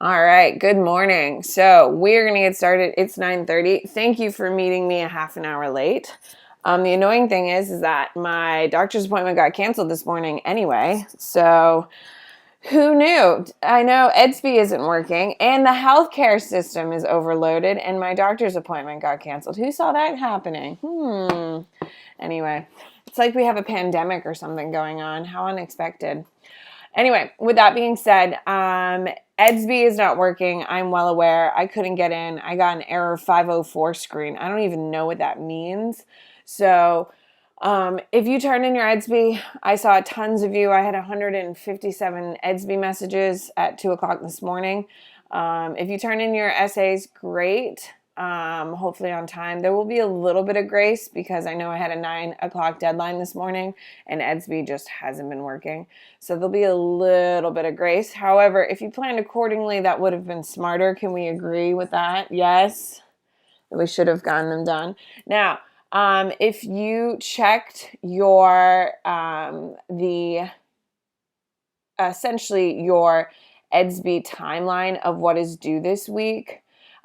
All right, good morning. So we're going to get started. It's 9:30. Thank you for meeting me a half an hour late. The annoying thing is that my doctor's appointment got canceled this morning anyway. So who knew? I know EDSB isn't working and the healthcare system is overloaded and my doctor's appointment got canceled. Who saw that happening? Anyway, it's like we have a pandemic or something going on. How unexpected. Anyway, with that being said, EDSB is not working. I'm well aware. I couldn't get in. I got an error 504 screen. I don't even know what that means. So if you turn in your EDSB, I saw tons of you. I had 157 EDSB messages at 2 o'clock this morning. If you turn in your essays, great. Hopefully on time. There will be a little bit of grace because I know I had a 9 o'clock deadline this morning and EDSB just hasn't been working. So there'll be a little bit of grace. However, if you planned accordingly, that would have been smarter. Can we agree with that? Yes. We should have gotten them done. Now, if you checked your, essentially your EDSB timeline of what is due this week,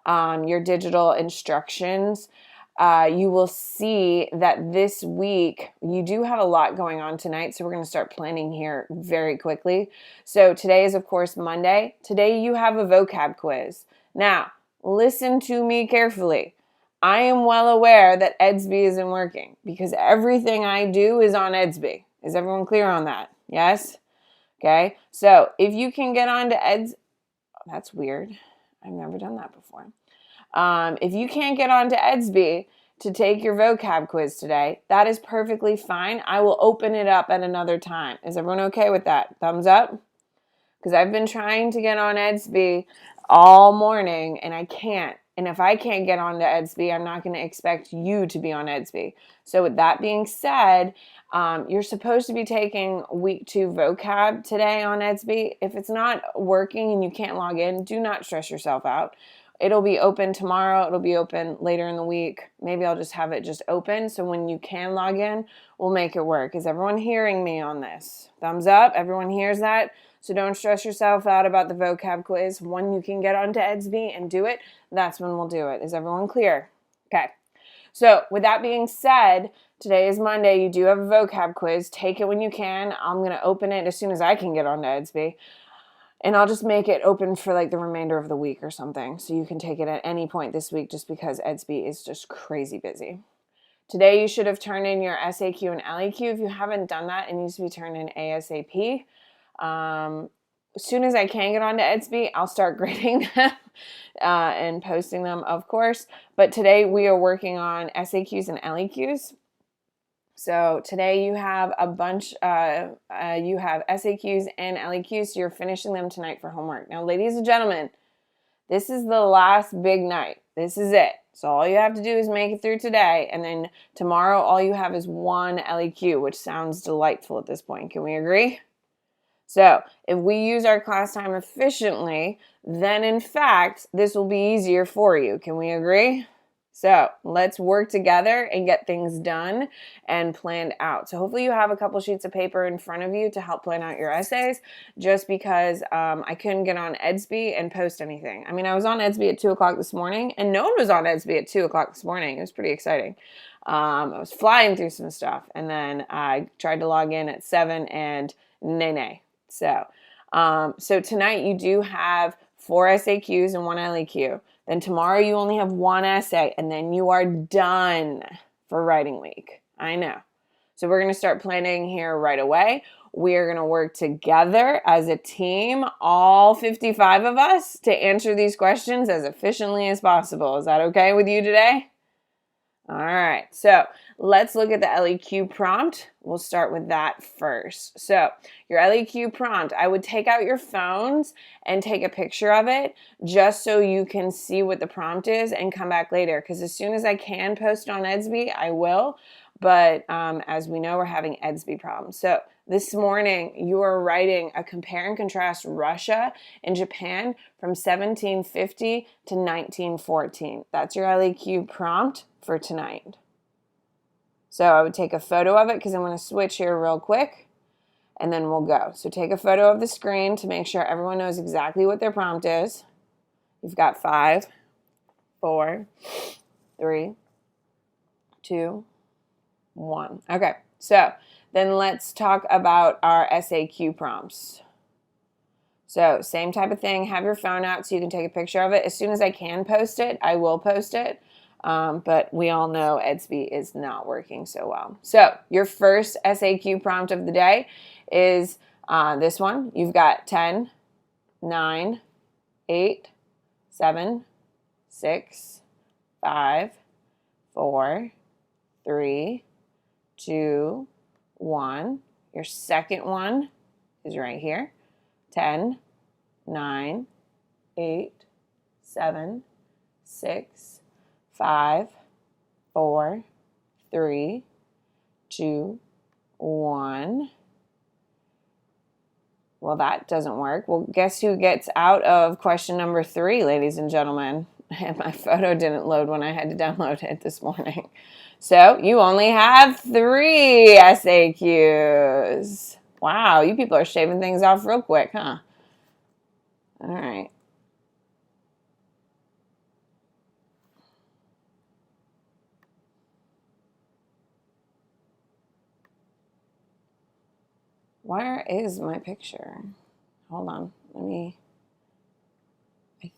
your digital instructions, you will see that this week you do have a lot going on tonight. So we're going to start planning here very quickly. So today is, of course, Monday. Today you have a vocab quiz. Now, listen to me carefully. I am well aware that EDSB isn't working because everything I do is on EDSB. Is everyone clear on that? Yes? Okay. So if you can get on to EDSB, that's weird. I've never done that before. If you can't get on to EDSB to take your vocab quiz today, that is perfectly fine. I will open it up at another time. Is everyone okay with that? Thumbs up? Because I've been trying to get on EDSB all morning and I can't. And if I can't get on to EDSB, I'm not going to expect you to be on EDSB. So with that being said, you're supposed to be taking week 2 vocab today on EDSB. If it's not working and you can't log in, do not stress yourself out. It'll be open tomorrow. It'll be open later in the week. Maybe I'll just have it just open. So when you can log in, we'll make it work. Is everyone hearing me on this? Thumbs up. Everyone hears that? So don't stress yourself out about the vocab quiz. When you can get onto EDSB and do it, that's when we'll do it. Is everyone clear? Okay. So with that being said, today is Monday. You do have a vocab quiz. Take it when you can. I'm going to open it as soon as I can get onto EDSB. And I'll just make it open for like the remainder of the week or something. So you can take it at any point this week just because EDSB is just crazy busy. Today you should have turned in your SAQ and LEQ. If you haven't done that, it needs to be turned in ASAP. As soon as I can get onto EDSB, I'll start grading them and posting them, of course. But today we are working on SAQs and LEQs. So today you have a bunch, you have SAQs and LEQs, so you're finishing them tonight for homework. Now, ladies and gentlemen, this is the last big night. This is it. So all you have to do is make it through today, and then tomorrow all you have is one LEQ, which sounds delightful at this point. Can we agree? So if we use our class time efficiently, then in fact, this will be easier for you. Can we agree? So let's work together and get things done and planned out. So hopefully you have a couple sheets of paper in front of you to help plan out your essays, just because I couldn't get on EDSB and post anything. I mean, I was on EDSB at 2 o'clock this morning, and no one was on EDSB at 2 o'clock this morning. It was pretty exciting. I was flying through some stuff, and then I tried to log in at 7, and nay. So tonight you do have 4 SAQs and 1 LEQ. Then tomorrow you only have 1 essay, and then you are done for writing week. I know. So we're going to start planning here right away. We are going to work together as a team, all 55 of us, to answer these questions as efficiently as possible. Is that okay with you today? All right, so let's look at the LEQ prompt. We'll start with that first. So your LEQ prompt, I would take out your phones and take a picture of it just so you can see what the prompt is and come back later, because as soon as I can post on EDSB, I will. But as we know, we're having EDSB problems. So this morning, you are writing a compare and contrast Russia and Japan from 1750 to 1914. That's your LEQ prompt for tonight. So I would take a photo of it because I'm going to switch here real quick. and then we'll go. So take a photo of the screen to make sure everyone knows exactly what their prompt is. You've got 5, 4, 3, 2, 1. Okay, so then let's talk about our SAQ prompts. So same type of thing, have your phone out so you can take a picture of it. As soon as I can post it, I will post it. But we all know Edsby is not working so well. So your first SAQ prompt of the day is this one. You've got 10, 9, 8, 7, 6, 5, 4, 3, 2, 1. Your second one is right here. 10, 9, 8, 7, 6, 5, 4, 3, 2, 1. Well, that doesn't work. Well, guess who gets out of question number 3, ladies and gentlemen? And my photo didn't load when I had to download it this morning. So you only have 3 SAQs. Wow, you people are shaving things off real quick, huh? All right. Where is my picture? Hold on. I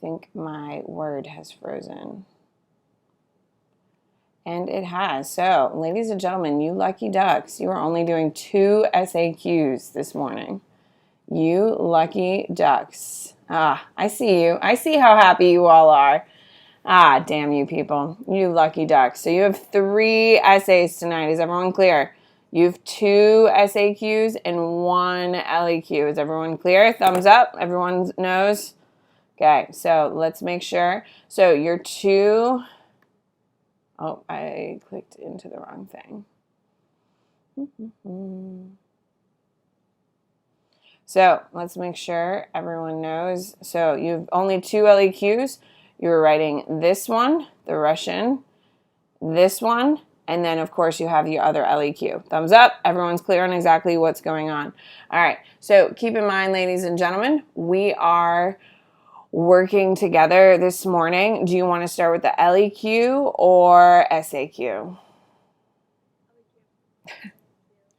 think my Word has frozen. And it has. So, ladies and gentlemen, you lucky ducks, you are only doing 2 SAQs this morning. You lucky ducks. I see you. I see how happy you all are. Damn you people. You lucky ducks. So you have 3 essays tonight. Is everyone clear? You have 2 SAQs and 1 LEQ. Is everyone clear? Thumbs up. Everyone knows? Okay, so let's make sure. So your 2... Oh, I clicked into the wrong thing. So let's make sure everyone knows. So you have only 2 LEQs. You're writing this one, the Russian, this one, and then of course you have your other LEQ. Thumbs up. Everyone's clear on exactly what's going on. All right. So keep in mind, ladies and gentlemen, we are working together this morning. Do you want to start with the LEQ or SAQ?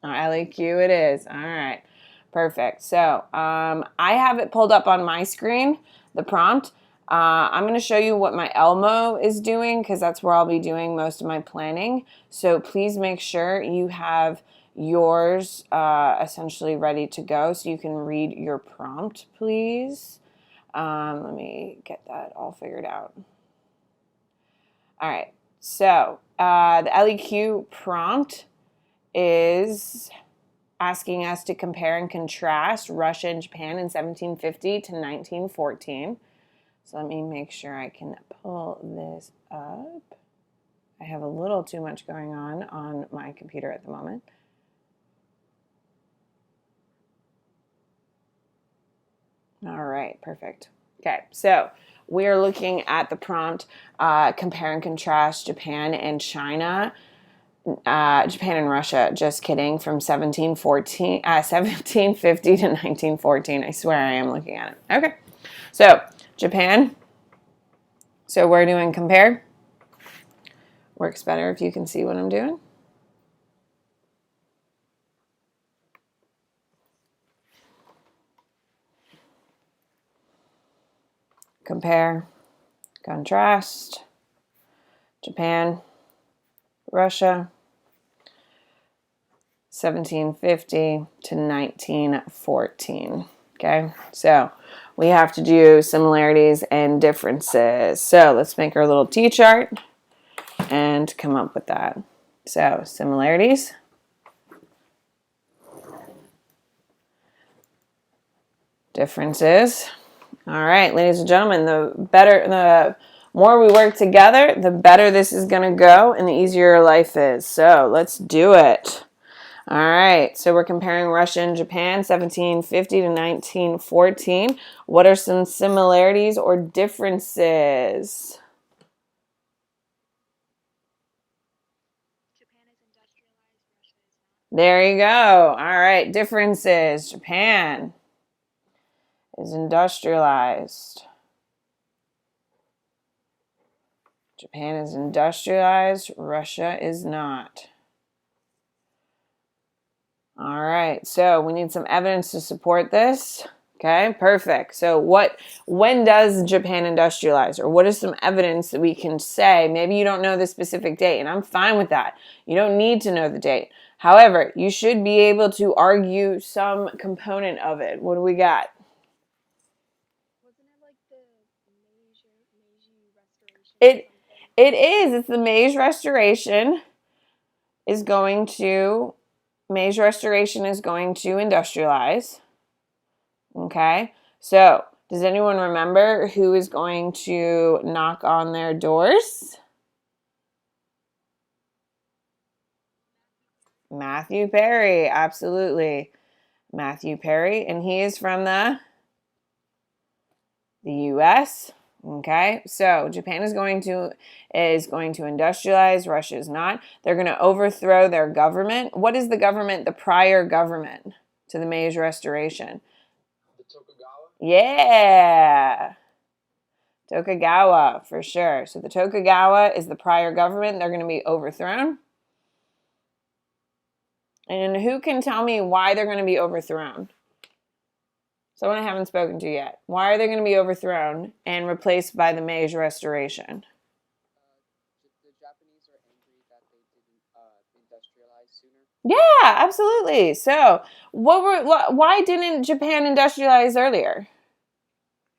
LEQ it is. All right. Perfect. So I have it pulled up on my screen, the prompt. I'm going to show you what my Elmo is doing because that's where I'll be doing most of my planning. So please make sure you have yours essentially ready to go so you can read your prompt, please. Let me get that all figured out. All right. So the LEQ prompt is asking us to compare and contrast Russia and Japan in 1750 to 1914. So let me make sure I can pull this up. I have a little too much going on my computer at the moment. All right, perfect. Okay, so we are looking at the prompt, compare and contrast Japan and China. Japan and Russia, just kidding, from 1750 to 1914. I swear I am looking at it. Okay, so Japan. So we're doing compare. Works better if you can see what I'm doing. Compare, contrast, Japan, Russia, 1750 to 1914. Okay, so we have to do similarities and differences. So let's make our little T-chart and come up with that. So similarities. Differences. All right, ladies and gentlemen, the more we work together, the better this is going to go and the easier your life is. So let's do it. All right, so we're comparing Russia and Japan, 1750 to 1914. What are some similarities or differences? Japan is industrialized, Russia is not. There you go. All right. Differences. Japan is industrialized. Japan is industrialized. Russia is not. All right. So we need some evidence to support this. Okay, perfect. So when does Japan industrialize? Or what is some evidence that we can say? Maybe you don't know the specific date, and I'm fine with that. You don't need to know the date. However, you should be able to argue some component of it. What do we got? Wasn't it like the Meiji restoration? It is. It's the Meiji Restoration is going to industrialize. Okay. So, does anyone remember who is going to knock on their doors? Matthew Perry, absolutely. Matthew Perry, and he is from the US. Okay, so Japan is going to industrialize. Russia is not. They're going to overthrow their government. What is the government? The prior government to the Meiji Restoration. The Tokugawa? Yeah. Tokugawa, for sure. So the Tokugawa is the prior government. They're going to be overthrown. And who can tell me why they're going to be overthrown? Someone I haven't spoken to yet. Why are they going to be overthrown and replaced by the Meiji Restoration? The Japanese are angry that they didn't industrialize sooner. Yeah, absolutely. So, why didn't Japan industrialize earlier?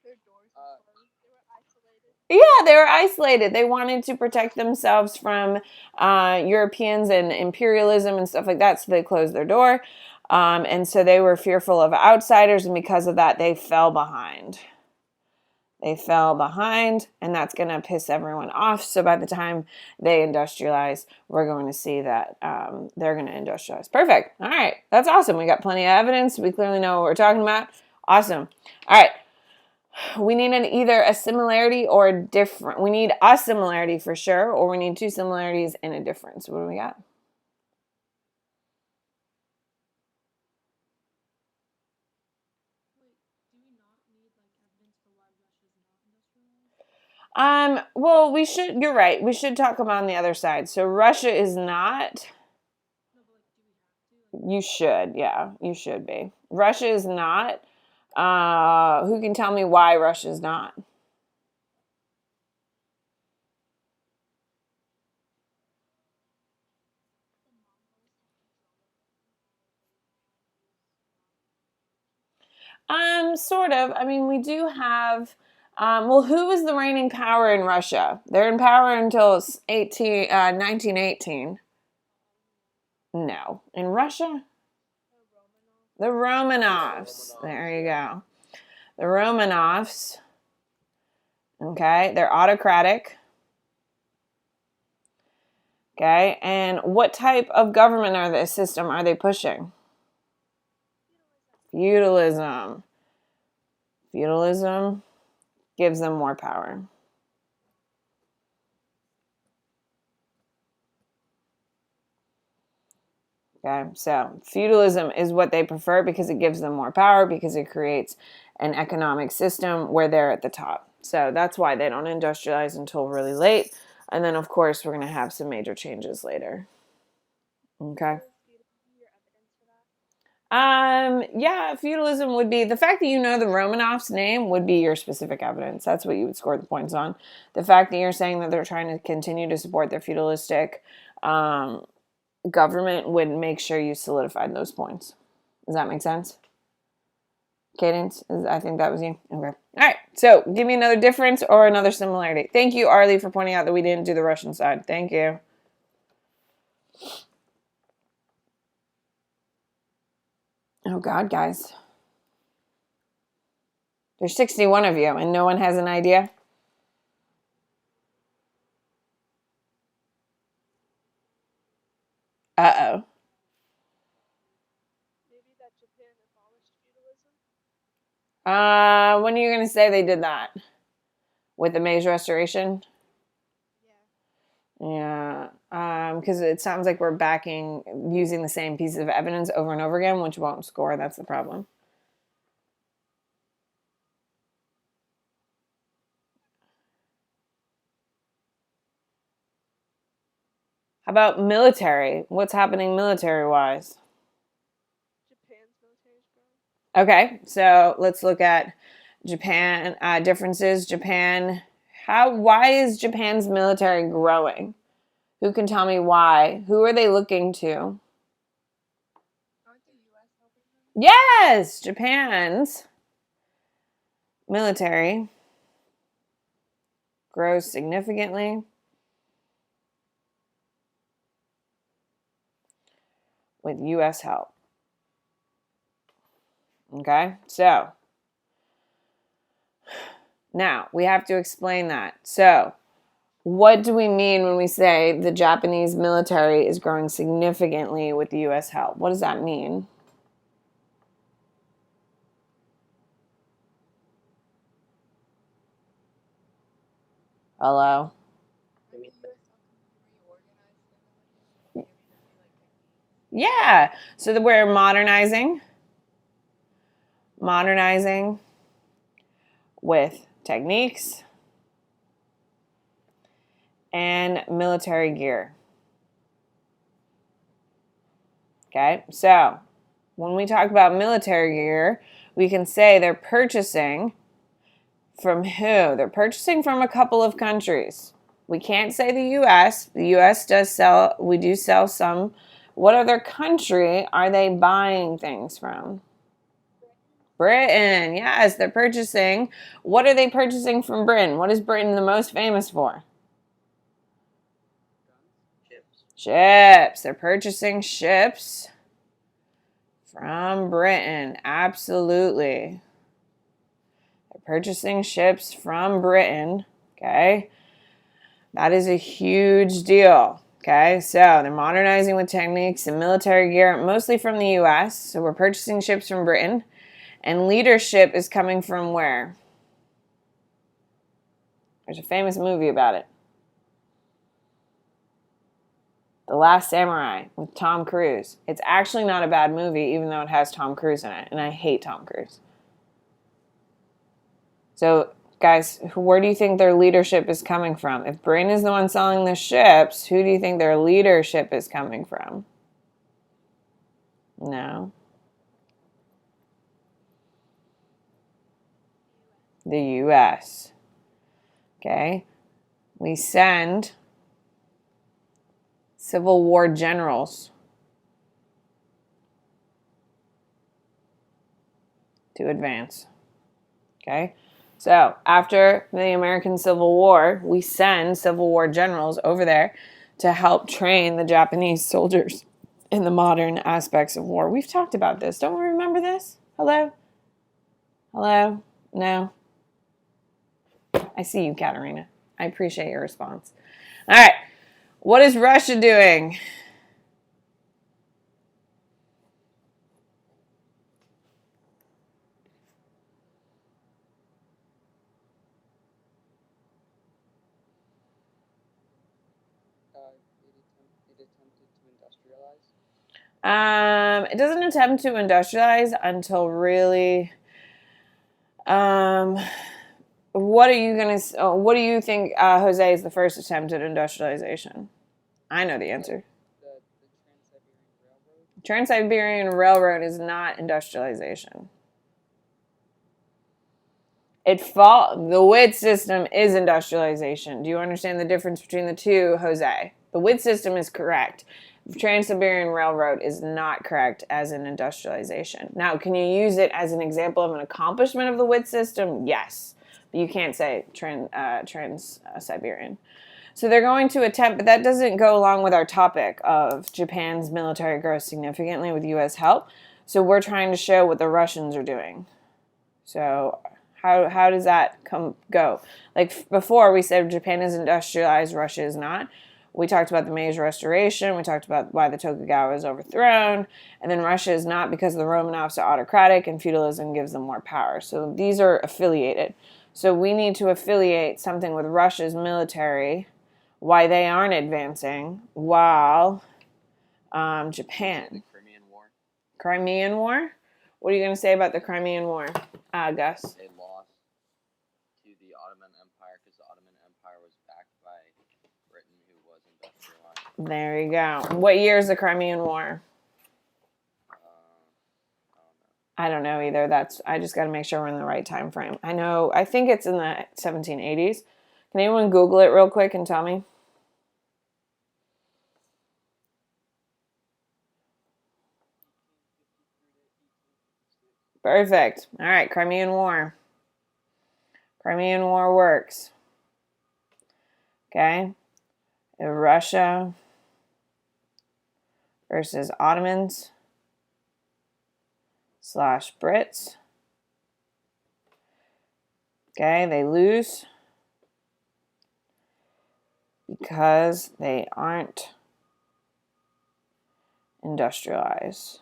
Their doors were closed. They were isolated. Yeah, they were isolated. They wanted to protect themselves from Europeans and imperialism and stuff like that, so they closed their door. And so they were fearful of outsiders, and because of that, they fell behind. They fell behind, and that's going to piss everyone off. So by the time they industrialize, we're going to see that they're going to industrialize. Perfect. All right. That's awesome. We got plenty of evidence. We clearly know what we're talking about. Awesome. All right. We need either a similarity or a different. We need a similarity for sure, or we need two similarities and a difference. What do we got? Wait, do we not need like evidence for why Russia's not industrialized? Well, we should. You're right. We should talk about on the other side. So Russia is not. No, but like, do we have to? You should. Yeah, you should be. Russia is not. Who can tell me why Russia is not? Sort of. I mean, we do have. Well, who was the reigning power in Russia? They're in power until 1918. No. In Russia? The Romanovs. There you go. The Romanovs. Okay. They're autocratic. Okay. And what type of government system are they pushing? Feudalism. Feudalism gives them more power. Okay, so feudalism is what they prefer because it gives them more power, because it creates an economic system where they're at the top. So that's why they don't industrialize until really late. And then, of course, we're going to have some major changes later. Okay. Yeah, feudalism would be the fact that you know the Romanovs' name would be your specific evidence. That's what you would score the points on. The fact that you're saying that they're trying to continue to support their feudalistic government would make sure you solidified those points. Does that make sense? Cadence? I think that was you. Okay. All right. So give me another difference or another similarity. Thank you, Arlie, for pointing out that we didn't do the Russian side. Thank you. Oh, God, guys. There's 61 of you, and no one has an idea? Uh-oh. Maybe that Japan abolished feudalism? When are you going to say they did that? With the Meiji Restoration? Yeah. Yeah. because it sounds like we're using the same piece of evidence over and over again, which won't score. That's the problem. How about military? What's happening military-wise? Japan's military is growing. Okay, so let's look at Japan differences. Japan, why is Japan's military growing? Who can tell me why? Who are they looking to? Aren't the U.S. helping them? Yes, Japan's military grows significantly with U.S. help. Okay, so now we have to explain that. So, what do we mean when we say the Japanese military is growing significantly with the U.S. help? What does that mean? Hello? Like the U.S. helping reorganize their military, giving them new techniques. Yeah, so that we're modernizing with techniques and military gear. Okay, so when we talk about military gear, we can say they're purchasing from who? They're purchasing from a couple of countries. We can't say the U.S. The U.S. does sell, we do sell some. What other country are they buying things from? Britain. Yes, they're purchasing. What are they purchasing from Britain? What is Britain the most famous for? Ships. They're purchasing ships from Britain. Absolutely. They're purchasing ships from Britain. Okay. That is a huge deal. Okay. So they're modernizing with techniques and military gear, mostly from the U.S. So we're purchasing ships from Britain. And leadership is coming from where? There's a famous movie about it. The Last Samurai with Tom Cruise. It's actually not a bad movie, even though it has Tom Cruise in it. And I hate Tom Cruise. So, guys, where do you think their leadership is coming from? If Britain is the one selling the ships, who do you think their leadership is coming from? No. The U.S. Okay. We send Civil War generals to advance. Okay. So after the American Civil War, we send Civil War generals over there to help train the Japanese soldiers in the modern aspects of war. We've talked about this. Don't we remember this? Hello? Hello? No? I see you, Katerina. I appreciate your response. All right. What is Russia doing? It attempted to industrialize. It doesn't attempt to industrialize until really. What are you gonna? What do you think, Jose, is the first attempt at industrialization? I know the answer. The Trans-Siberian Railroad. Trans-Siberian Railroad is not industrialization. The WIT system is industrialization. Do you understand the difference between the two, Jose? The WIT system is correct. Trans-Siberian Railroad is not correct as an industrialization. Now, can you use it as an example of an accomplishment of the WIT system? Yes. But you can't say Trans-Siberian. So they're going to attempt, but that doesn't go along with our topic of Japan's military growth significantly with U.S. help. So we're trying to show what the Russians are doing. So how does that go? Like before, we said Japan is industrialized, Russia is not. We talked about the Meiji Restoration. We talked about why the Tokugawa was overthrown. And then Russia is not because the Romanovs are autocratic and feudalism gives them more power. So these are affiliated. So we need to affiliate something with Russia's military why they aren't advancing, while The Japan. Crimean War. Crimean War? What are you going to say about the Crimean War, Gus? They lost to the Ottoman Empire because the Ottoman Empire was backed by Britain, who was industrialized. There you go. What year is the Crimean War? I don't know. I don't know either. I just got to make sure we're in the right time frame. I think it's in the 1780s. Can anyone Google it real quick and tell me? Perfect. All right, Crimean War. Crimean War works. Okay. Russia versus Ottomans / Brits. Okay, they lose because they aren't industrialized.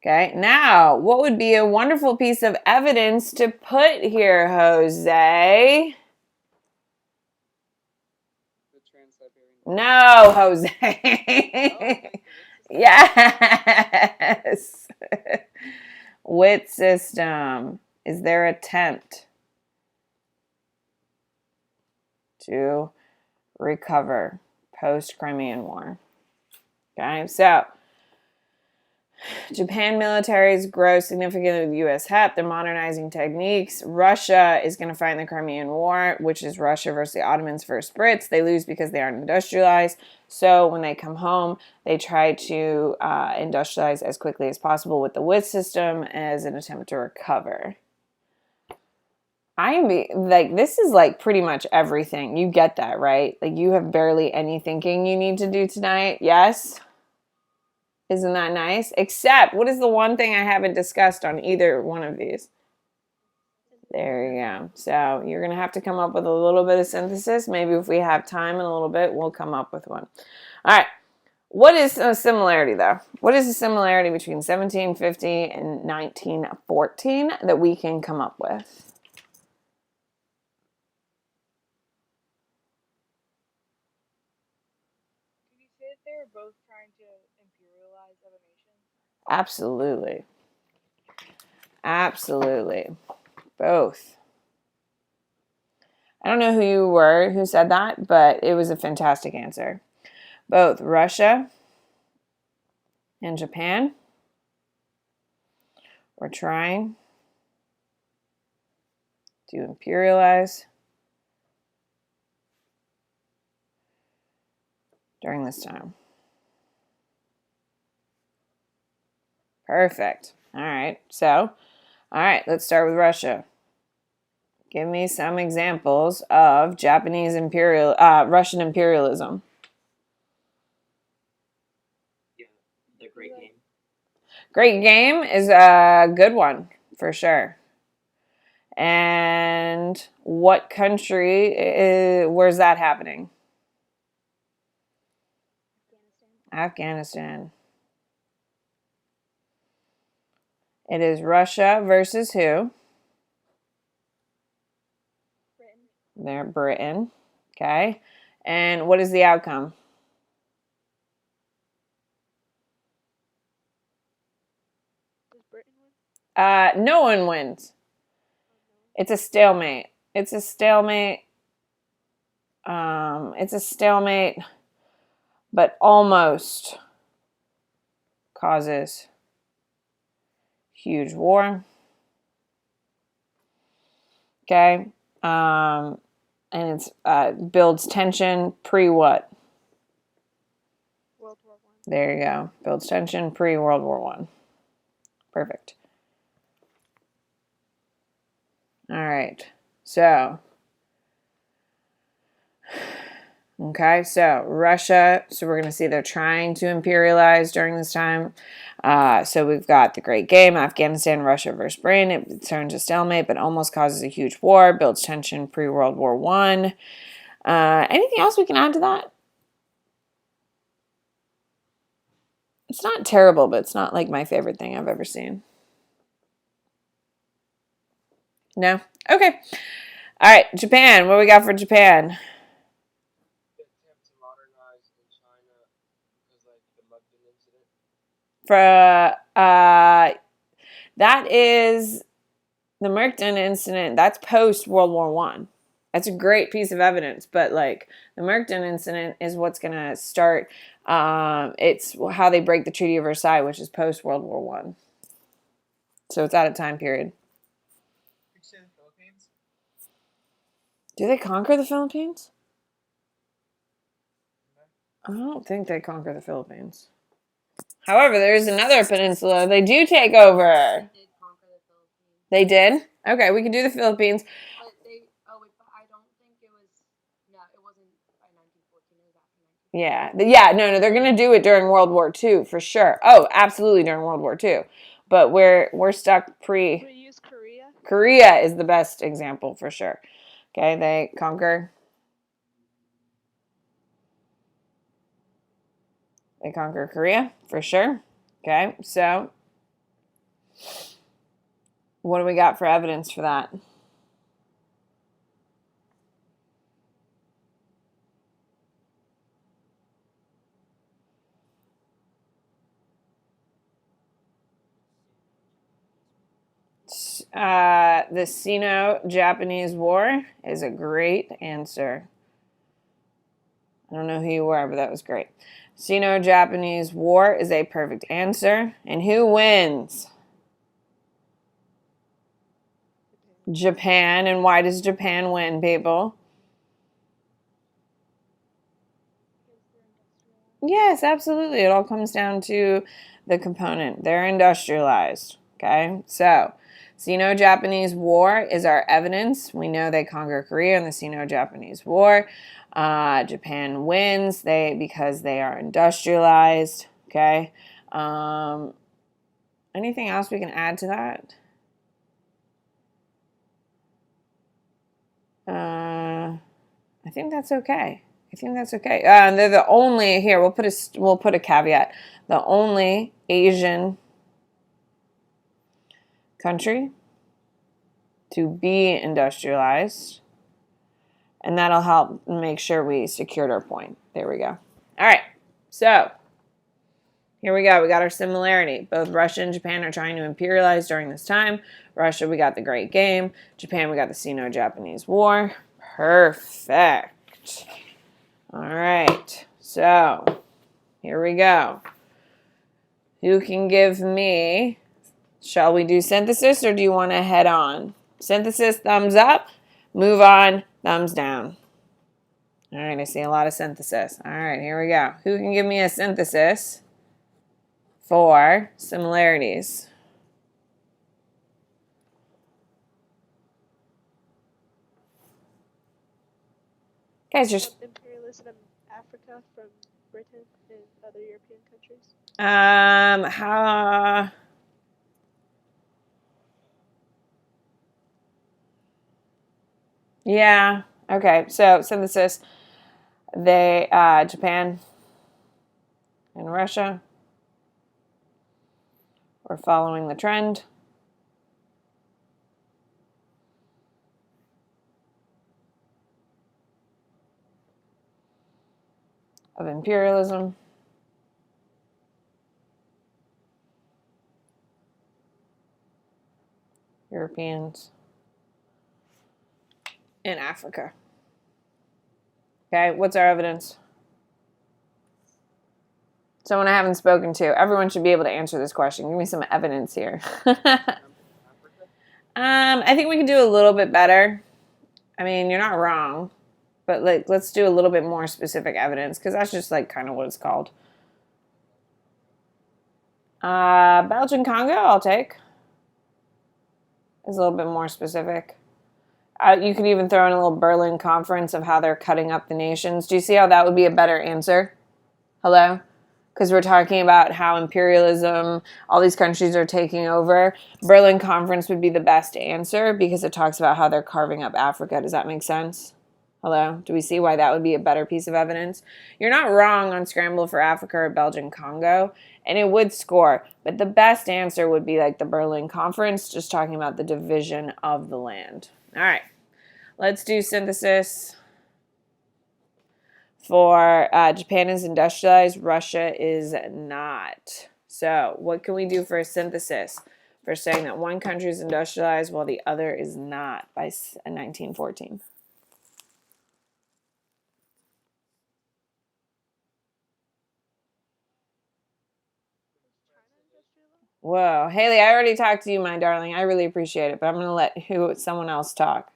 Okay, now, what would be a wonderful piece of evidence to put here, Jose? The Trans-Siberian. No, Jose. Yes. Wit system is their attempt to recover post-Crimean War. Okay, so Japan militaries grow significantly with U.S. help. They're modernizing techniques. Russia is going to fight in the Crimean War, which is Russia versus the Ottomans versus Brits. They lose because they aren't industrialized. So when they come home, they try to industrialize as quickly as possible with the WIT system as an attempt to recover. This is like pretty much everything. You get that, right? Like you have barely any thinking you need to do tonight. Yes? Isn't that nice? Except, what is the one thing I haven't discussed on either one of these? There you go. So you're going to have to come up with a little bit of synthesis. Maybe if we have time in a little bit, we'll come up with one. All right. What is a similarity, though? What is the similarity between 1750 and 1914 that we can come up with? Did you say that they were both trying to imperialize other nations? Absolutely. Absolutely. Both. I don't know who said that, but it was a fantastic answer. Both Russia and Japan were trying to imperialize during this time. Perfect. All right. Let's start with Russia. Give me some examples of Russian imperialism. Yeah, the Great Game. Great Game is a good one for sure. And what country where's that happening? Afghanistan. It is Russia versus who? Britain. They're Britain. Okay. And what is the outcome? Does Britain win? No one wins. It's a stalemate. It's a stalemate, but almost causes huge war. Okay. And it's builds tension pre what? World War I. There you go. Builds tension pre World War I. Perfect. All right. So Russia. So we're going to see they're trying to imperialize during this time. So we've got the Great Game, Afghanistan, Russia versus Britain. It turns a stalemate, but almost causes a huge war, builds tension pre-World War I. Anything else we can add to that? It's not terrible, but it's not like my favorite thing I've ever seen. No? Okay. All right, Japan. What we got for Japan? Attempt to modernize in China because like the Mugden incident. For that is the Merckton incident. That's post World War One. That's a great piece of evidence, but like the Merckton incident is what's going to start. It's how they break the Treaty of Versailles, which is post World War One. So it's out of time period. You say the Philippines? Do they conquer the Philippines? I don't think they conquer the Philippines. However, there is another peninsula they do take over. They did conquer the Philippines. They did? Okay, we can do the Philippines. But they, oh wait, but I don't think it was, no, it wasn't by 1914, it was after 1914. Yeah, no, they're gonna do it during World War II for sure. Oh, absolutely during World War II, but we're stuck pre. We use Korea. Korea is the best example for sure. Okay, they conquer. They conquer Korea for sure. Okay, so what do we got for evidence for that? The Sino-Japanese War is a great answer. I don't know who you were, but that was great. Sino-Japanese War is a perfect answer. And who wins? Japan. And why does Japan win, people? Yes, absolutely. It all comes down to the component. They're industrialized. Okay, so Sino-Japanese War is our evidence. We know they conquer Korea in the Sino-Japanese War. Japan wins because they are industrialized. Okay. Anything else we can add to that? I think that's okay. They're the only here. We'll put a caveat. The only Asian country to be industrialized, and that'll help make sure we secured our point. There we go. All right. So here we go. We got our similarity. Both Russia and Japan are trying to imperialize during this time. Russia, we got the Great Game. Japan, we got the Sino-Japanese War. Perfect. All right. So here we go. Who can give me, shall we do synthesis or do you want to head on? Synthesis, thumbs up. Move on, thumbs down. All right, I see a lot of synthesis. All right, here we go. Who can give me a synthesis for similarities? Guys, just imperialism in Africa from Britain and other European countries. how yeah, okay. So synthesis, they Japan and Russia were following the trend of imperialism. Europeans in Africa. Okay, what's our evidence? Someone I haven't spoken to. Everyone should be able to answer this question. Give me some evidence here. I think we can do a little bit better. I mean, you're not wrong, but like, let's do a little bit more specific evidence because that's just like kind of what it's called. Belgian Congo, I'll take. Is a little bit more specific. You could even throw in a little Berlin conference of how they're cutting up the nations. Do you see how that would be a better answer? Hello? Because we're talking about how imperialism, all these countries are taking over. Berlin conference would be the best answer because it talks about how they're carving up Africa. Does that make sense? Hello? Do we see why that would be a better piece of evidence? You're not wrong on Scramble for Africa or Belgian Congo, and it would score. But the best answer would be like the Berlin Conference, just talking about the division of the land. All right. Let's do synthesis. For Japan is industrialized, Russia is not. So what can we do for a synthesis for saying that one country is industrialized while the other is not by 1914? China industrialized? Whoa, Haley, I already talked to you, my darling. I really appreciate it, but I'm going to let someone else talk.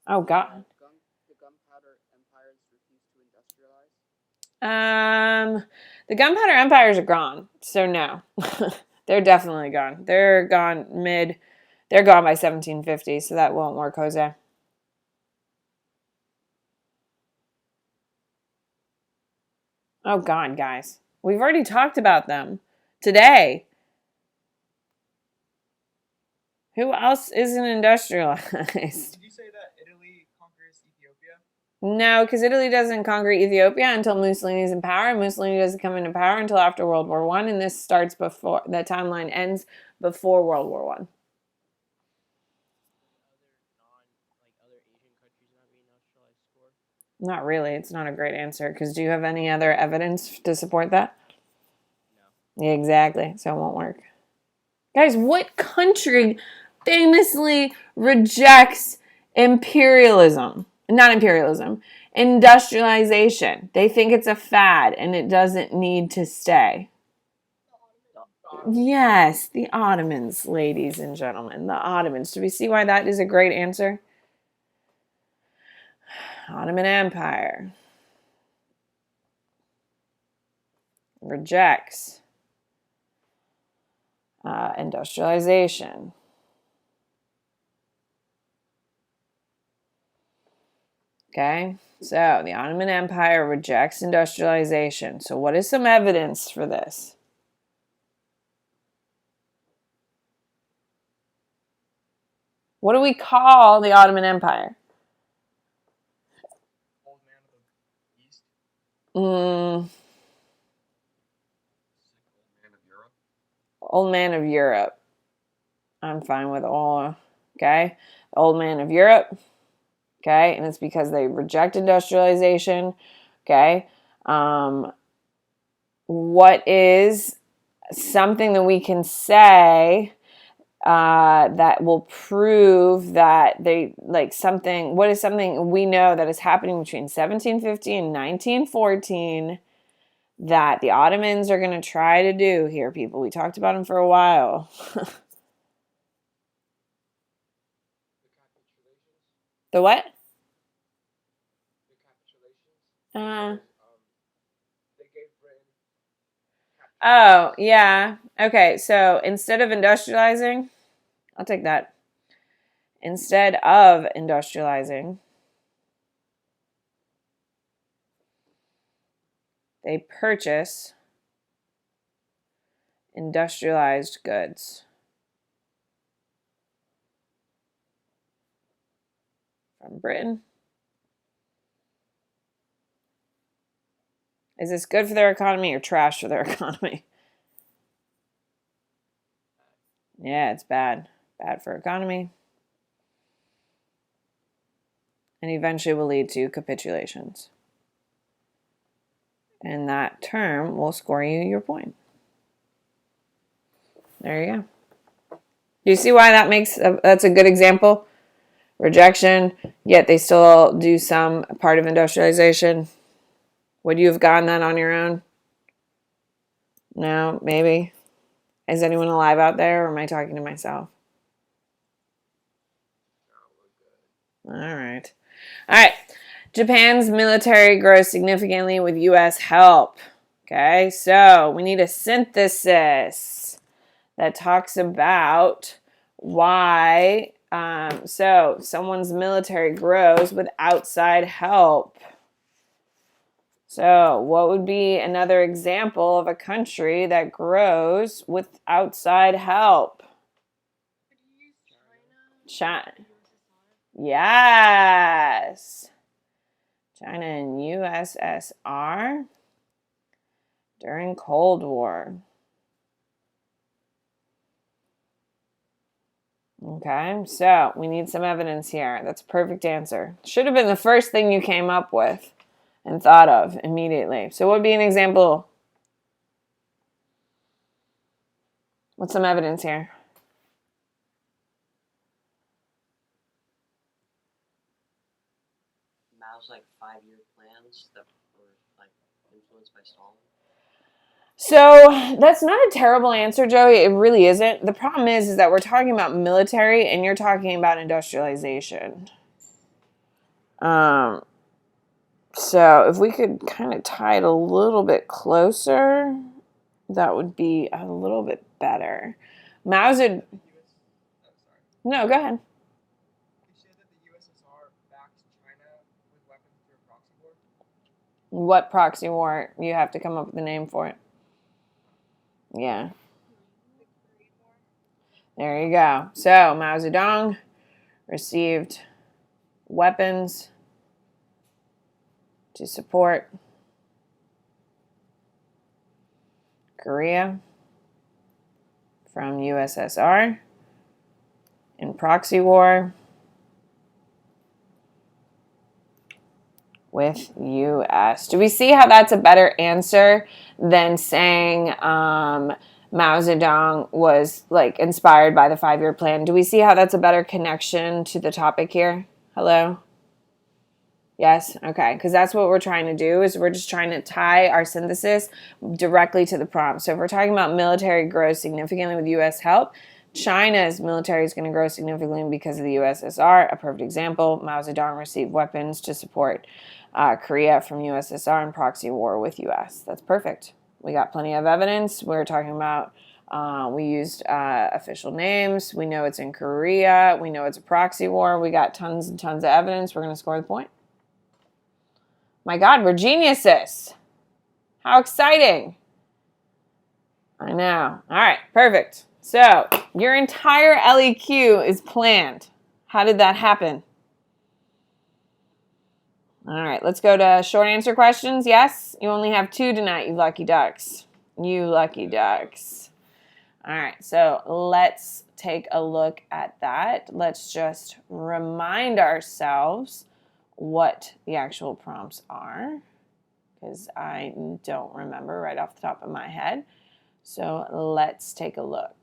Oh God. The gunpowder empires refused to industrialize. The gunpowder empires are gone, so no. They're definitely gone. They're gone they're gone by 1750, so that won't work, Jose. Oh God, guys. We've already talked about them today. Who else isn't industrialized? Did you say that Italy conquers Ethiopia? No, because Italy doesn't conquer Ethiopia until Mussolini's in power. Mussolini doesn't come into power until after World War I, and this starts before the timeline ends before World War I. Other Asian countries not being industrialized score? Not really. It's not a great answer because do you have any other evidence to support that? No. Yeah, exactly. So it won't work. Guys, what country famously rejects imperialism? Not imperialism, industrialization. They think it's a fad and it doesn't need to stay. Yes, the Ottomans, ladies and gentlemen. The Ottomans. Do we see why that is a great answer? Ottoman Empire rejects industrialization. Okay, so the Ottoman Empire rejects industrialization. So what is some evidence for this? What do we call the Ottoman Empire? Old man of the East? Mm, Old man of Europe? Old man of Europe. I'm fine with all. Okay, old man of Europe. Okay, and it's because they reject industrialization. Okay, what is something that we can say that will prove that they like something? What is something we know that is happening between 1750 and 1914 that the Ottomans are going to try to do here, people? We talked about them for a while. The what? The capitulations? They gave Britain Oh, yeah. Okay, so instead of industrializing, I'll take that. Instead of industrializing, they purchase industrialized goods from Britain. Is this good for their economy or trash for their economy? Yeah, it's bad. Bad for economy. And eventually will lead to capitulations. And that term will score you your point. There you go. Do you see why that's a good example? Rejection, yet they still do some part of industrialization. Would you have gotten that on your own? No, maybe. Is anyone alive out there, or am I talking to myself? All right. All right. Japan's military grows significantly with U.S. help. Okay, so we need a synthesis that talks about why. So someone's military grows with outside help. So, what would be another example of a country that grows with outside help? Could you use China. USSR? Yes. China and USSR during Cold War. Okay, so we need some evidence here. That's a perfect answer. Should have been the first thing you came up with and thought of immediately. So what would be an example? What's some evidence here? Mao's like 5-year plans that were like influenced by Stalin. So that's not a terrible answer, Joey. It really isn't. The problem is that we're talking about military and you're talking about industrialization. So if we could kind of tie it a little bit closer, that would be a little bit better. Mao Zedong. No, go ahead. You said that the USSR backed China with weapons through a proxy war? What proxy war? You have to come up with a name for it. Yeah. The Korean War? There you go. So Mao Zedong received weapons to support Korea from USSR in proxy war with US. Do we see how that's a better answer than saying Mao Zedong was like inspired by the 5-year plan? Do we see how that's a better connection to the topic here? Hello? Yes? Okay, because that's what we're trying to do is we're just trying to tie our synthesis directly to the prompt. So if we're talking about military grows significantly with U.S. help, China's military is going to grow significantly because of the USSR. A perfect example, Mao Zedong received weapons to support Korea from USSR in proxy war with U.S. That's perfect. We got plenty of evidence. We're talking about we used official names. We know it's in Korea. We know it's a proxy war. We got tons and tons of evidence. We're going to score the point. My God, we're geniuses. How exciting. I know. All right, perfect. So your entire LEQ is planned. How did that happen? All right, let's go to short answer questions. Yes, you only have 2 tonight, you lucky ducks. You lucky ducks. All right, so let's take a look at that. Let's just remind ourselves what the actual prompts are, because I don't remember right off the top of my head. So let's take a look.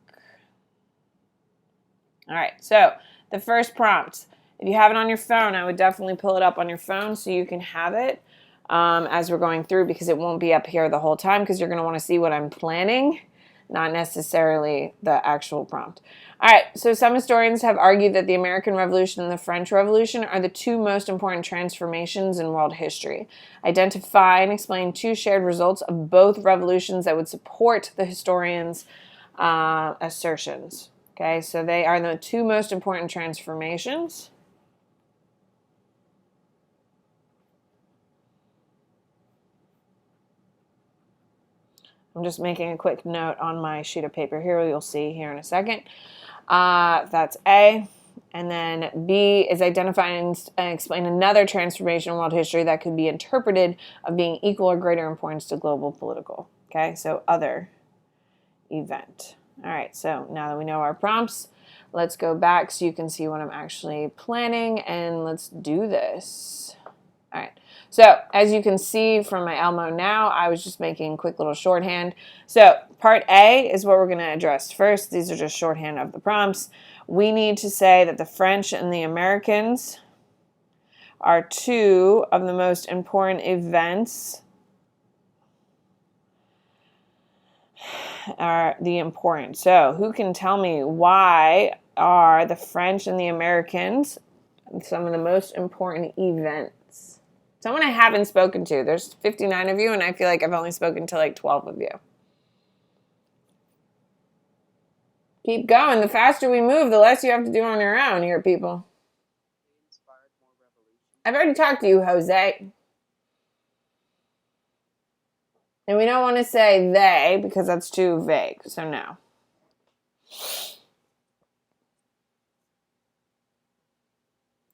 All right, so the first prompt, if you have it on your phone, I would definitely pull it up on your phone so you can have it as we're going through, because it won't be up here the whole time because you're going to want to see what I'm planning, not necessarily the actual prompt. All right, so some historians have argued that the American Revolution and the French Revolution are the 2 most important transformations in world history. Identify and explain 2 shared results of both revolutions that would support the historians' assertions. Okay, so they are the 2 most important transformations. I'm just making a quick note on my sheet of paper here. You'll see here in a second. That's A. And then B is identify and explain another transformation in world history that could be interpreted of being equal or greater importance to global political. Okay, so other event. All right, so now that we know our prompts, let's go back so you can see what I'm actually planning, and let's do this. All right, so as you can see from my Elmo now, I was just making quick little shorthand. So part A is what we're going to address first. These are just shorthand of the prompts. We need to say that the French and the Americans are 2 of the most important events are the important. So who can tell me why are the French and the Americans some of the most important events? Someone I haven't spoken to. There's 59 of you, and I feel like I've only spoken to like 12 of you. Keep going. The faster we move, the less you have to do on your own here, people. They inspired more revolutions. I've already talked to you, Jose. And we don't want to say they because that's too vague. So no.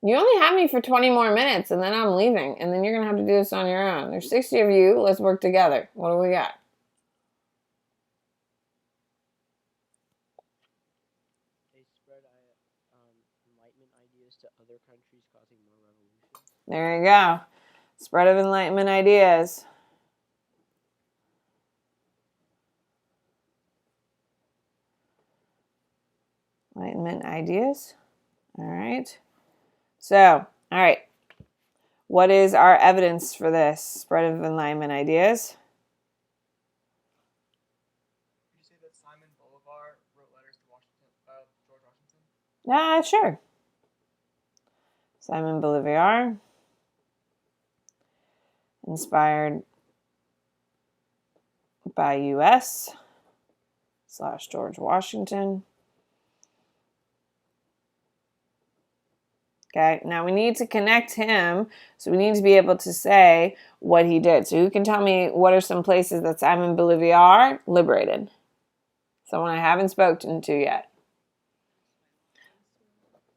You only have me for 20 more minutes, and then I'm leaving, and then you're going to have to do this on your own. There's 60 of you. Let's work together. What do we got? They spread Enlightenment ideas to other countries, causing more revolutions. There you go. Spread of Enlightenment ideas. Enlightenment ideas. All right. So, all right. What is our evidence for this spread of Enlightenment ideas? Did you say that Simon Bolivar wrote letters to George Washington? Sure. Simon Bolivar, inspired by U.S. / George Washington. Okay, now we need to connect him, so we need to be able to say what he did. So who can tell me what are some places that Simon Bolivar liberated? Someone I haven't spoken to yet.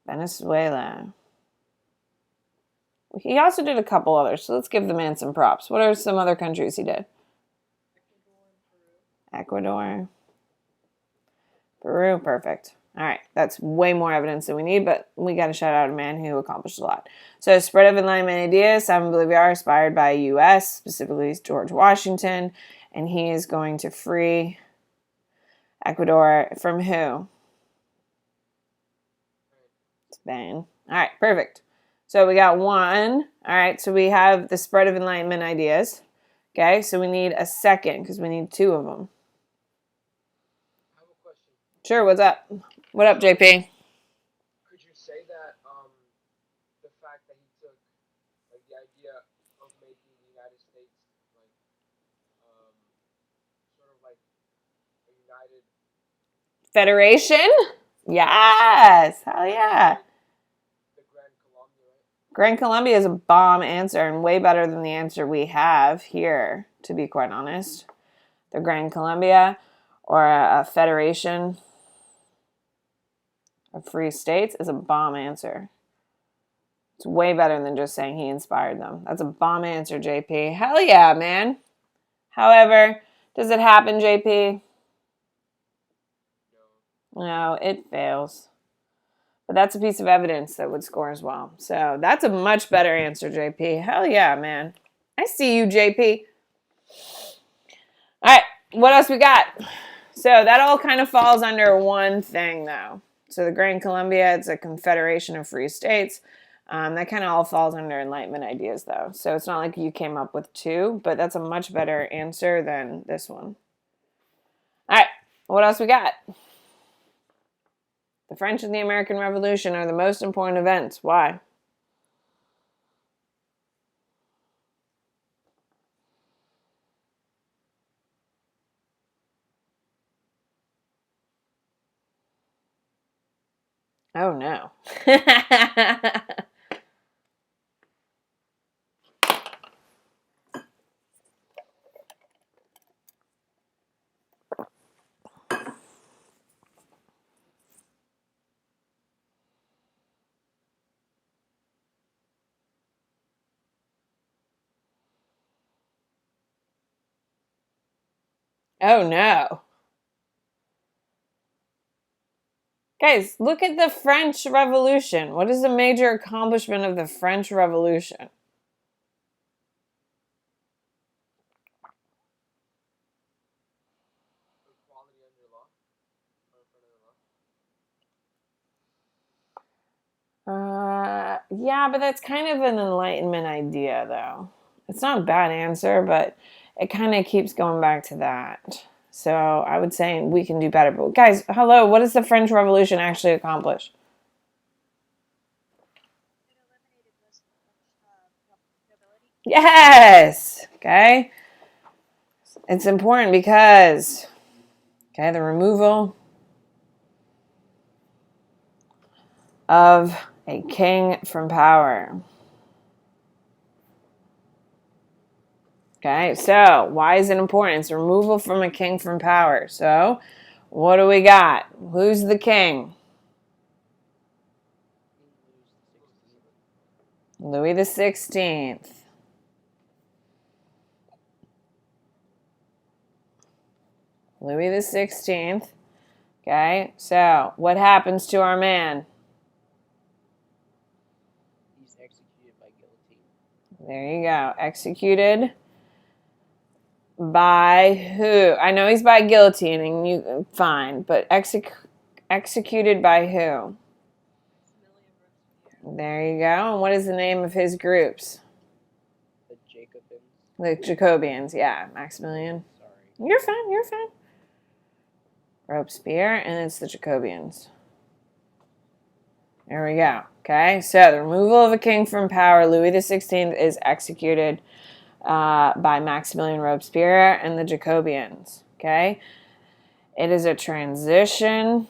Venezuela. He also did a couple others, so let's give the man some props. What are some other countries he did? Ecuador. Peru, perfect. All right, that's way more evidence than we need, but we got to shout out a man who accomplished a lot. So, spread of Enlightenment ideas, Simon Bolivar, inspired by U.S., specifically George Washington, and he is going to free Ecuador from who? Spain. All right, perfect. So we got one. All right, so we have the spread of Enlightenment ideas. Okay, so we need a second because we need two of them. I have a question. Sure, what's up? What up, JP? Could you say that the fact that he took like the idea of making the United States like sort of like a united Federation? Yes, hell yeah. the Grand Colombia, right? Grand Columbia is a bomb answer and way better than the answer we have here, to be quite honest. The Grand Columbia or a federation of free states is a bomb answer. It's way better than just saying he inspired them. That's a bomb answer, JP. Hell yeah, man. However, does it happen, JP? No, it fails. But that's a piece of evidence that would score as well. So that's a much better answer, JP. Hell yeah, man. I see you, JP. All right, what else we got? So that all kind of falls under one thing, though. So the Grand Columbia, it's a confederation of free states. That kind of all falls under Enlightenment ideas, though. So it's not like you came up with two, but that's a much better answer than this one. All right, what else we got? The French and the American Revolution are the most important events. Why? Oh, no. Oh, no. Guys, look at the French Revolution. What is the major accomplishment of the French Revolution? Equality under law or in front of the law. Yeah, but that's kind of an Enlightenment idea, though. It's not a bad answer, but it kind of keeps going back to that. So I would say we can do better. But guys, hello, what does the French Revolution actually accomplish? Yes! Okay? It's important because, okay, the removal of a king from power. Okay, so why is it important? It's removal from a king from power. So what do we got? Who's the king? Louis the 16th. Louis the 16th. Okay, so what happens to our man? He's executed by guillotine. There you go. Executed by who? I know he's by guillotining. You fine, but executed by who? There you go. And what is the name of his groups? The Jacobins. The Jacobians. Yeah, Maximilian. Sorry. You're fine. You're fine. Robespierre, and it's the Jacobians. There we go. Okay, so the removal of a king from power, Louis XVI is executed by Maximilian Robespierre and the Jacobians. Okay, it is a transition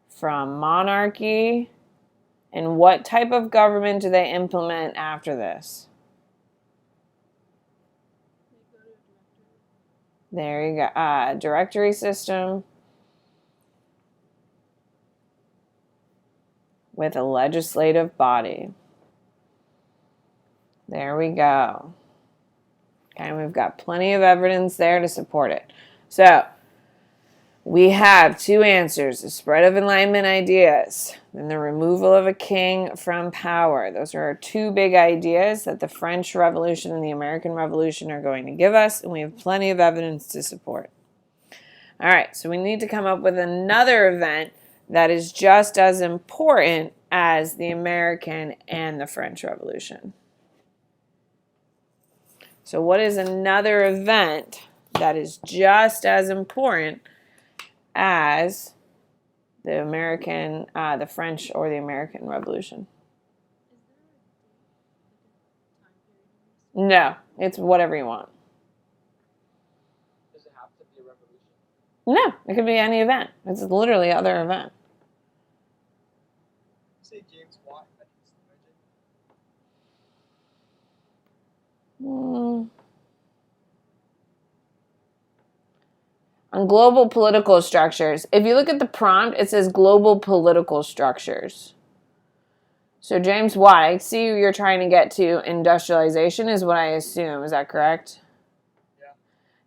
from monarchy. And what type of government do they implement after this? There you go. Directory system with a legislative body. There we go. Okay, we've got plenty of evidence there to support it. So, we have two answers: the spread of Enlightenment ideas and the removal of a king from power. Those are our two big ideas that the French Revolution and the American Revolution are going to give us, and we have plenty of evidence to support. All right, so we need to come up with another event that is just as important as the American and the French Revolution. So what is another event that is just as important as the American, the French or the American Revolution? No, it's whatever you want. Does it have to be a revolution? No, it could be any event. It's literally other event. Say James Watt. I think it's On global political structures. If you look at the prompt, it says global political structures. So James Watt, I see you're trying to get to industrialization is what I assume. Is that correct? Yeah.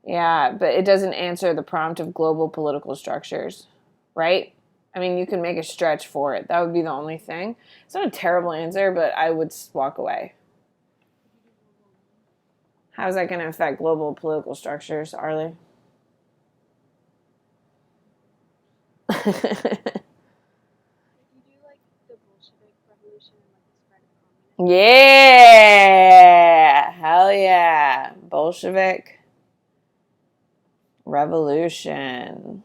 Yeah, but it doesn't answer the prompt of global political structures, right? I mean, you can make a stretch for it. That would be the only thing. It's not a terrible answer, but I would walk away. How's that going to affect global political structures, Arlie? If you do like the Bolshevik Revolution and like the spread of communism. Yeah, hell yeah. Bolshevik Revolution.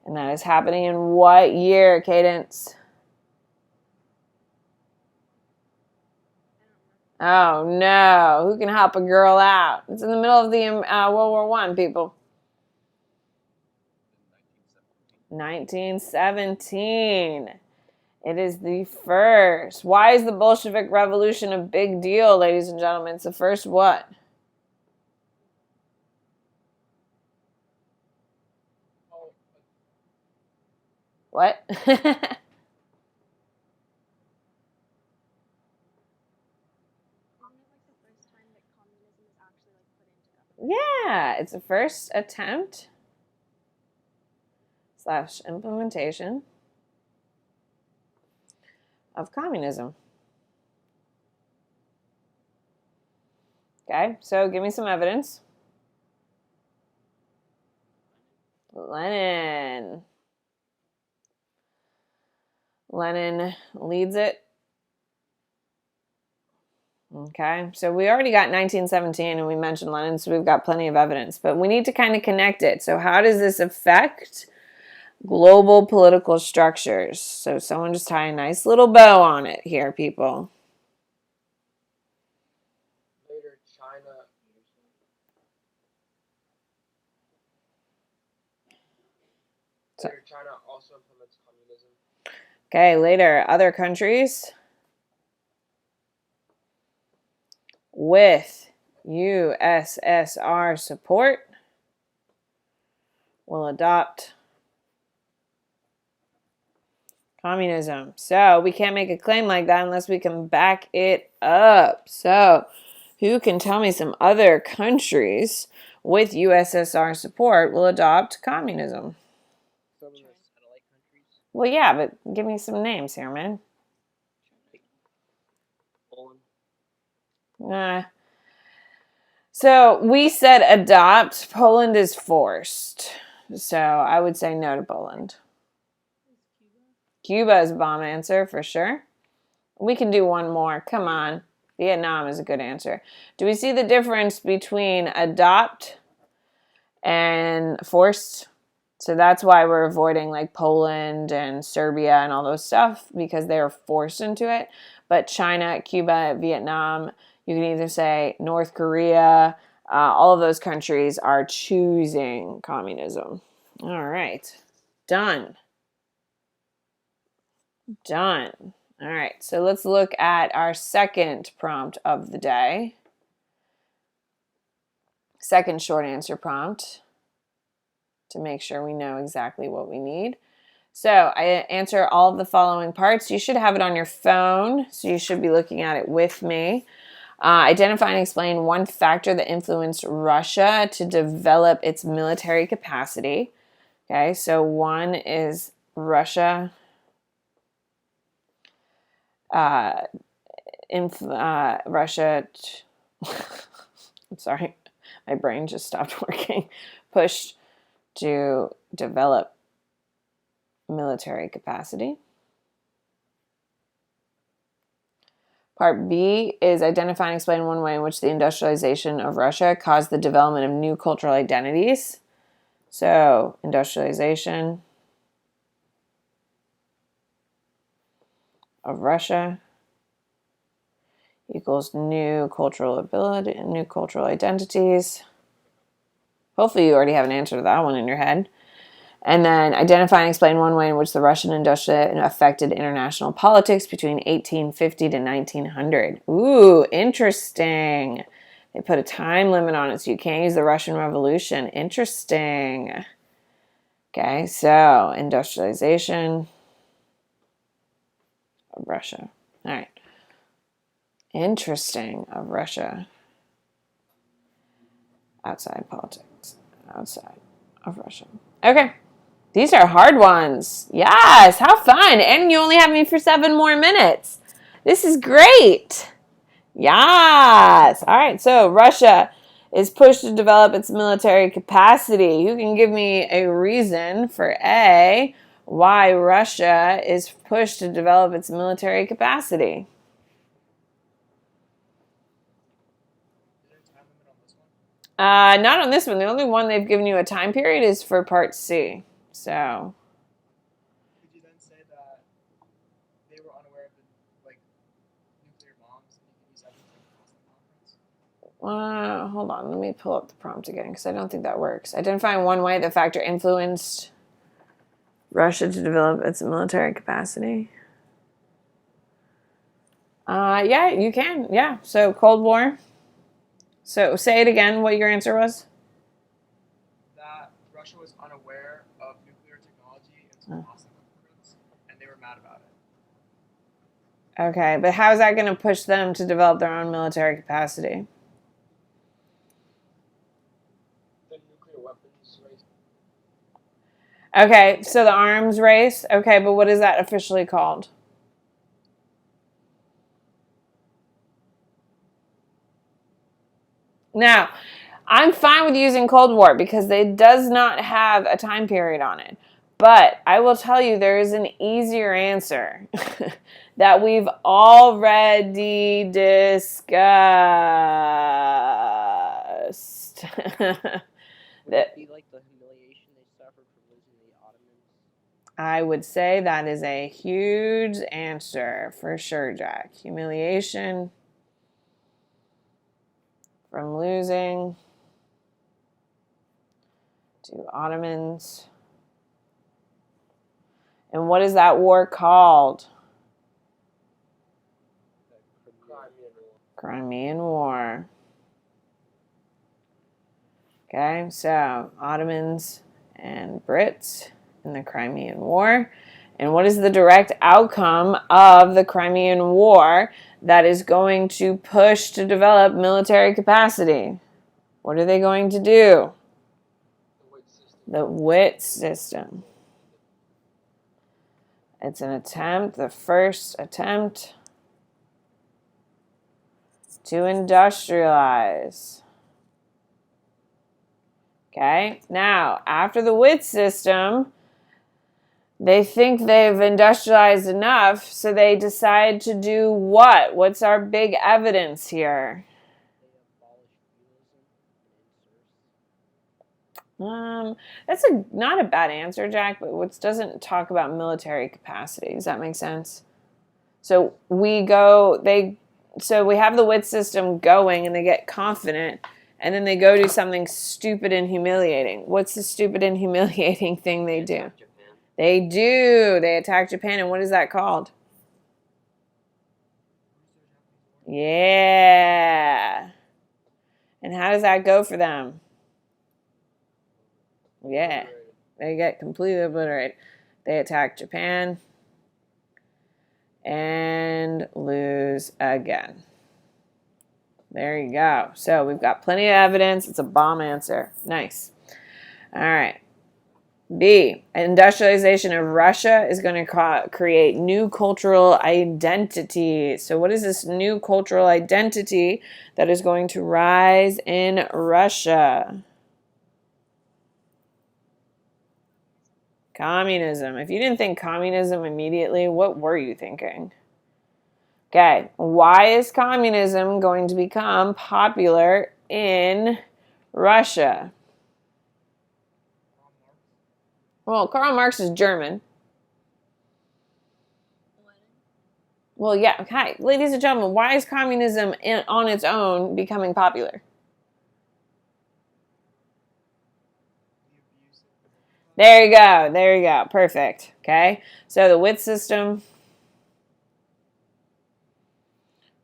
And that is happening in what year, Cadence? Oh no, who can help a girl out? It's in the middle of the World War I, people. 1917. It is the first. Why is the Bolshevik Revolution a big deal, ladies and gentlemen? It's the first what? What? Yeah, it's the first attempt / implementation of communism. Okay, so give me some evidence. Lenin leads it. Okay, so we already got 1917 and we mentioned Lenin, so we've got plenty of evidence, but we need to kind of connect it. So how does this affect global political structures? So someone just tie a nice little bow on it here, people. Later, China. Later, China also implements communism. Okay, later, other countries with USSR support will adopt Communism. So we can't make a claim like that unless we can back it up. So who can tell me some other countries with USSR support will adopt communism? Some of the satellite countries. Well, yeah, but give me some names here, man. Poland. So we said adopt. Poland is forced. So I would say no to Poland. Cuba is a bomb answer for sure. We can do one more. Come on. Vietnam is a good answer. Do we see the difference between adopt and forced? So that's why we're avoiding like Poland and Serbia and all those stuff, because they're forced into it. But China, Cuba, Vietnam, you can either say North Korea, all of those countries are choosing communism. All right. Done. Done. All right, so let's look at our second prompt of the day. Second short answer prompt to make sure we know exactly what we need. So I answer all of the following parts. You should have it on your phone, so you should be looking at it with me. Identify and explain one factor that influenced Russia to develop its military capacity. Okay, so one is Russia. Russia. I'm sorry, my brain just stopped working. Pushed to develop military capacity. Part B is identify and explain one way in which the industrialization of Russia caused the development of new cultural identities. So, industrialization of Russia equals new cultural ability and new cultural identities. Hopefully you already have an answer to that one in your head. And then identify and explain one way in which the Russian industrial affected international politics between 1850 to 1900. Ooh, interesting. They put a time limit on it, so you can't use the Russian Revolution. Interesting. Okay, so industrialization of Russia. All right. Interesting of Russia. Outside politics. Outside of Russia. Okay. These are hard ones. Yes, how fun. And you only have me for 7 more minutes. This is great. Yes. All right, so Russia is pushed to develop its military capacity. You can give me a reason for A, why Russia is pushed to develop its military capacity. Is there a time limit on this one? Not on this one. The only one they've given you a time period is for part C. So, Could you then say that they were unaware of the nuclear bombs and you could use everything across the conference? hold on. Let me pull up the prompt again because I don't think that works. Identify one way the factor influenced Russia to develop its military capacity. Yeah, you can. Yeah. So Cold War. So say it again. What your answer was? That Russia was unaware of nuclear technology until Boston Conference, and they were mad about it. Okay, but how is that going to push them to develop their own military capacity? The nuclear weapons race. Okay, so the arms race. Okay, but what is that officially called? Now, I'm fine with using Cold War because it does not have a time period on it. But I will tell you there is an easier answer that we've already discussed. Would it be like the humiliation they suffered from losing the Ottomans? I would say that is a huge answer for sure, Jack. Humiliation from losing to Ottomans. And what is that war called? Crimean War. Okay, so Ottomans and Brits in the Crimean War. And what is the direct outcome of the Crimean War that is going to push to develop military capacity? What are they going to do? The WIT system. It's an attempt, the first attempt to industrialize. Okay, now after the WIT system, they think they've industrialized enough, so they decide to do what? What's our big evidence here? They abolish feudalism and That's not a bad answer, Jack, but it doesn't talk about military capacity. Does that make sense? So we have the WIT system going and they get confident, and then they go do something stupid and humiliating. What's the stupid and humiliating thing they do? Japan. They do. They attack Japan, and what is that called? Yeah. And how does that go for them? Yeah. They get completely obliterated. They attack Japan and lose again. There you go. So we've got plenty of evidence. It's a bomb answer. Nice. All right. B, industrialization of Russia is going to create new cultural identity. So what is this new cultural identity that is going to rise in Russia? Communism. If you didn't think communism immediately, what were you thinking? Okay, why is communism going to become popular in Russia? Well, Karl Marx is German. Well, yeah, okay. Ladies and gentlemen, why is communism on its own becoming popular? There you go. There you go. Perfect. Okay. So the WIT system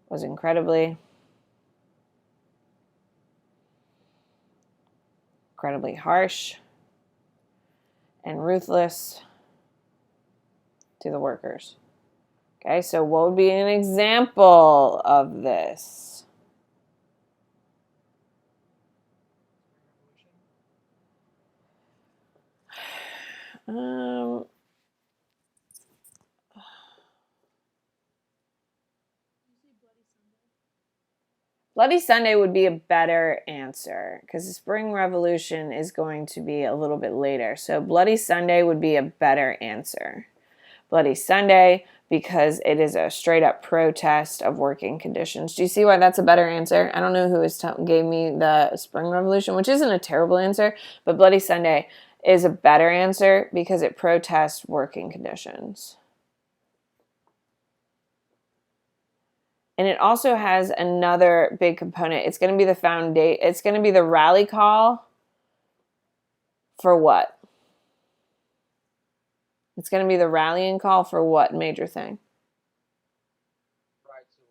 was incredibly harsh and ruthless to the workers. Okay, so what would be an example of this? Bloody Sunday would be a better answer because the Spring Revolution is going to be a little bit later. So Bloody Sunday would be a better answer. Bloody Sunday because it is a straight up protest of working conditions. Do you see why that's a better answer? I don't know who gave me the Spring Revolution, which isn't a terrible answer, but Bloody Sunday is a better answer because it protests working conditions. And it also has another big component. It's going to be it's going to be the rally call for what? It's going to be the rallying call for what major thing? Rights of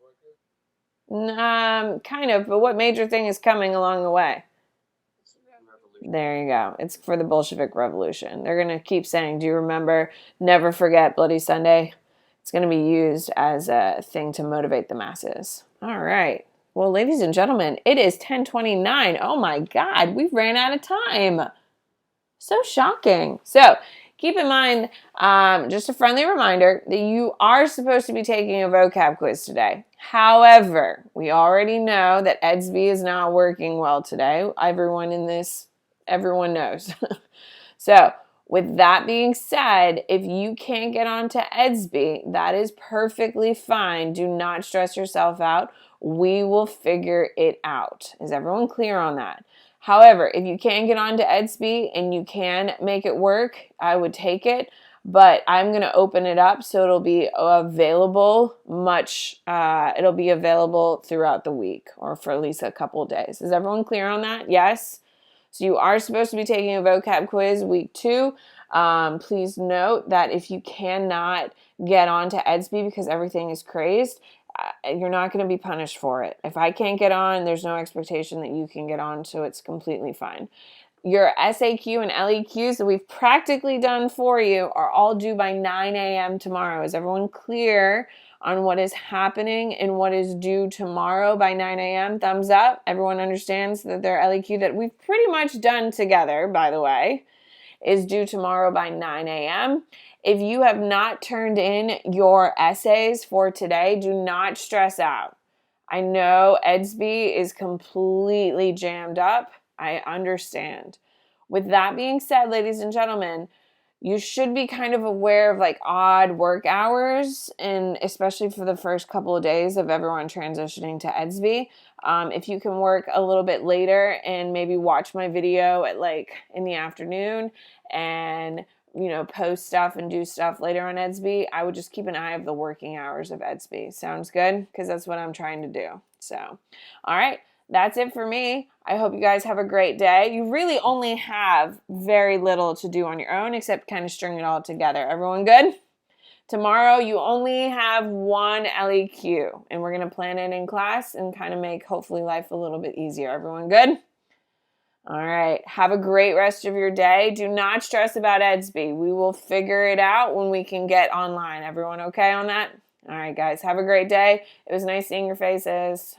workers. Kind of, but what major thing is coming along the way? There you go. It's for the Bolshevik Revolution. They're going to keep saying, do you remember, never forget Bloody Sunday? It's going to be used as a thing to motivate the masses. All right. Well, ladies and gentlemen, it is 10:29. Oh my God, we ran out of time. So shocking. So keep in mind, just a friendly reminder that you are supposed to be taking a vocab quiz today. However, we already know that EDSB is not working well today. Everyone knows. So with that being said, if you can't get onto EDSB, that is perfectly fine. Do not stress yourself out. We will figure it out. Is everyone clear on that? However, if you can get onto EDSB and you can make it work, I would take it. But I'm going to open it up so it'll be available it'll be available throughout the week or for at least a couple of days. Is everyone clear on that? Yes? So you are supposed to be taking a vocab quiz week 2. Please note that if you cannot get onto EDSB because everything is crazed, you're not going to be punished for it. If I can't get on, there's no expectation that you can get on, so it's completely fine. Your SAQ and LEQs that we've practically done for you are all due by 9 a.m. tomorrow. Is everyone clear on what is happening and what is due tomorrow by 9 a.m.? Thumbs up. Everyone understands that their LEQ that we've pretty much done together, by the way, is due tomorrow by 9 a.m. If you have not turned in your essays for today, do not stress out. I know EDSB is completely jammed up. I understand. With that being said, ladies and gentlemen, you should be kind of aware of like odd work hours, and especially for the first couple of days of everyone transitioning to EDSB. If you can work a little bit later and maybe watch my video at like in the afternoon and post stuff and do stuff later on EDSB, I would just keep an eye of the working hours of EDSB. Sounds good? Because that's what I'm trying to do. So, all right, that's it for me. I hope you guys have a great day. You really only have very little to do on your own except kind of string it all together. Everyone good? Tomorrow you only have one LEQ, and we're going to plan it in class and kind of make hopefully life a little bit easier. Everyone good? All right. Have a great rest of your day. Do not stress about EDSB. We will figure it out when we can get online. Everyone okay on that? All right, guys. Have a great day. It was nice seeing your faces.